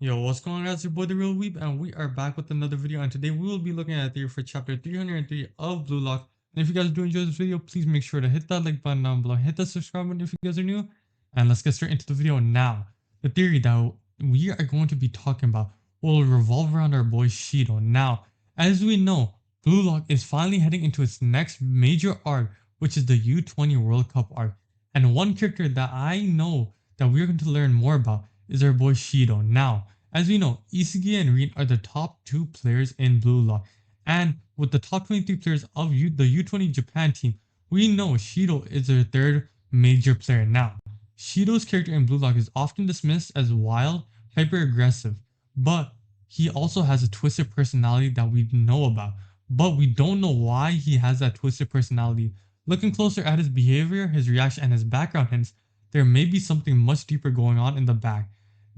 Yo, what's going on guys? Your boy The Real Weeb, and we are back with another video, and today we will be looking at a theory for chapter 303 of Blue Lock. And if you guys do enjoy this video, please make sure to hit that like button down below, hit the subscribe button if you guys are new, and let's get straight into the video now. The theory that we are going to be talking about will revolve around our boy Shidou. Now, as we know, Blue Lock is finally heading into its next major arc, which is the U20 World Cup arc. And one character that I know that we're going to learn more about is our boy Shidou. Now, as we know, Isagi and Rin are the top two players in Blue Lock, and with the top 23 players of the U20 Japan team, we know Shidou is their third major player now. Shidou's character in Blue Lock is often dismissed as wild, hyper-aggressive, but he also has a twisted personality that we know about, but we don't know why he has that twisted personality. Looking closer at his behavior, his reaction, and his background hints, there may be something much deeper going on in the back.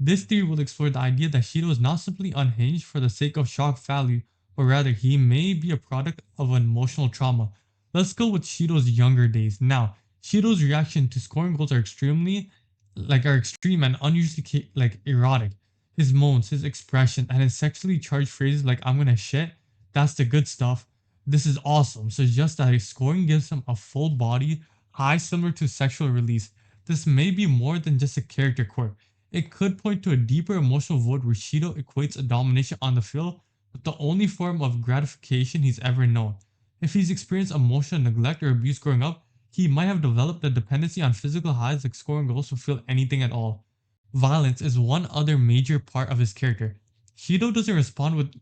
This theory will explore the idea that Shidou is not simply unhinged for the sake of shock value, but rather he may be a product of an emotional trauma. Let's go with Shidou's younger days. Now, Shidou's reaction to scoring goals are extreme and unusually erotic. His moans, his expression, and his sexually charged phrases like "I'm gonna shit," that's the good stuff. This is awesome. Suggests that his scoring gives him a full body high similar to sexual release. This may be more than just a character quirk. It could point to a deeper emotional void where Shidou equates a domination on the field with the only form of gratification he's ever known. If he's experienced emotional neglect or abuse growing up, he might have developed a dependency on physical highs like scoring goals to feel anything at all. Violence is one other major part of his character. Shidou doesn't respond with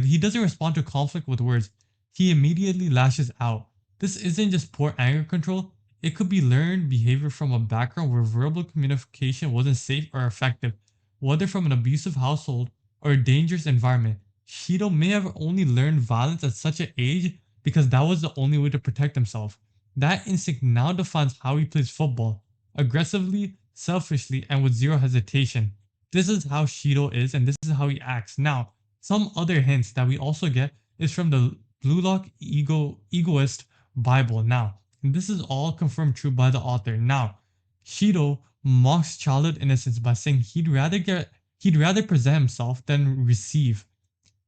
he doesn't respond to conflict with words. He immediately lashes out. This isn't just poor anger control, it could be learned behavior from a background where verbal communication wasn't safe or effective, whether from an abusive household or a dangerous environment. Shidou may have only learned violence at such an age because that was the only way to protect himself. That instinct now defines how he plays football, aggressively, selfishly, and with zero hesitation. This is how Shidou is, and this is how he acts. Now, some other hints that we also get is from the Blue Lock Egoist Bible. Now, this is all confirmed true by the author. Now, Shidou mocks childhood innocence by saying he'd rather present himself than receive.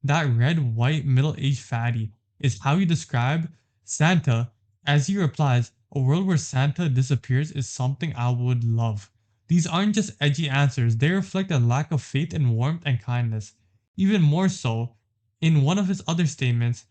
That red white middle aged fatty is how you describe Santa as he replies, "A world where Santa disappears is something I would love." These aren't just edgy answers, they reflect a lack of faith in warmth and kindness. Even more so, in one of his other statements,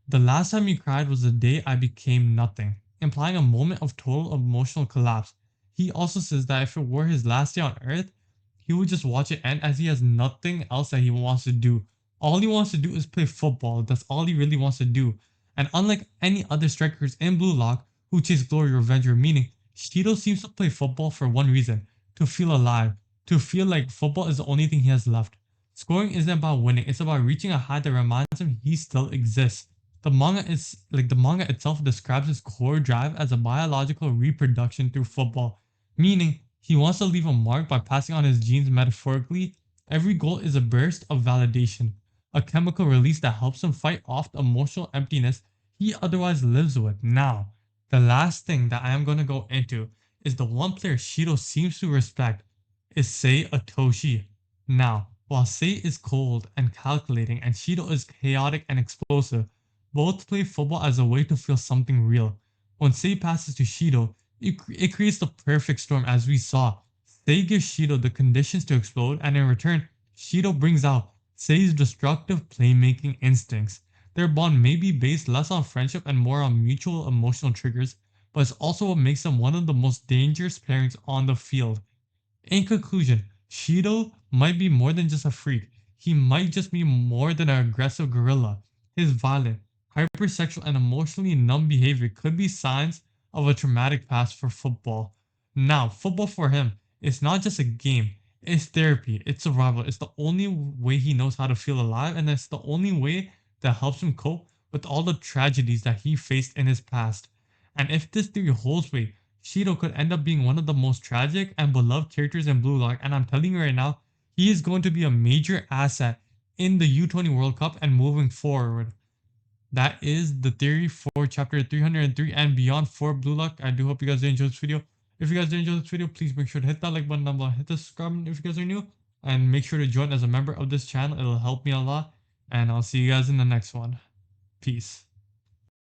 "The last time you cried was the day I became nothing," implying a moment of total emotional collapse. He also says that if it were his last day on Earth, he would just watch it end as he has nothing else that he wants to do. All he wants to do is play football. That's all he really wants to do. And unlike any other strikers in Blue Lock who chase glory, revenge, or meaning, Shidou seems to play football for one reason: to feel alive, to feel like football is the only thing he has left. Scoring isn't about winning, it's about reaching a height that reminds him he still exists. The manga itself describes his core drive as a biological reproduction through football, meaning he wants to leave a mark by passing on his genes metaphorically. Every goal is a burst of validation, a chemical release that helps him fight off the emotional emptiness he otherwise lives with. Now, the last thing that I am going to go into is the one player Shidou seems to respect is Sei Otoshi. Now, while Sei is cold and calculating and Shidou is chaotic and explosive, both play football as a way to feel something real. When Sei passes to Shidou, it creates the perfect storm as we saw. Sei gives Shidou the conditions to explode, and in return, Shidou brings out Sei's destructive playmaking instincts. Their bond may be based less on friendship and more on mutual emotional triggers, but it's also what makes them one of the most dangerous pairings on the field. In conclusion, Shidou might be more than just a freak. He might just be more than an aggressive gorilla. His violent, hypersexual, and emotionally numb behavior could be signs of a traumatic past for football. Now, football for him is not just a game, it's therapy, it's survival, it's the only way he knows how to feel alive, and it's the only way that helps him cope with all the tragedies that he faced in his past. And if this theory holds weight, Shidou could end up being one of the most tragic and beloved characters in Blue Lock, and I'm telling you right now, he is going to be a major asset in the U20 World Cup and moving forward. That is the theory for chapter 303 and beyond for Blue Lock. I do hope you guys did enjoy this video. If you guys did enjoy this video, please make sure to hit that like button down below, hit the subscribe button if you guys are new, and make sure to join as a member of this channel. It'll help me a lot. And I'll see you guys in the next one. Peace.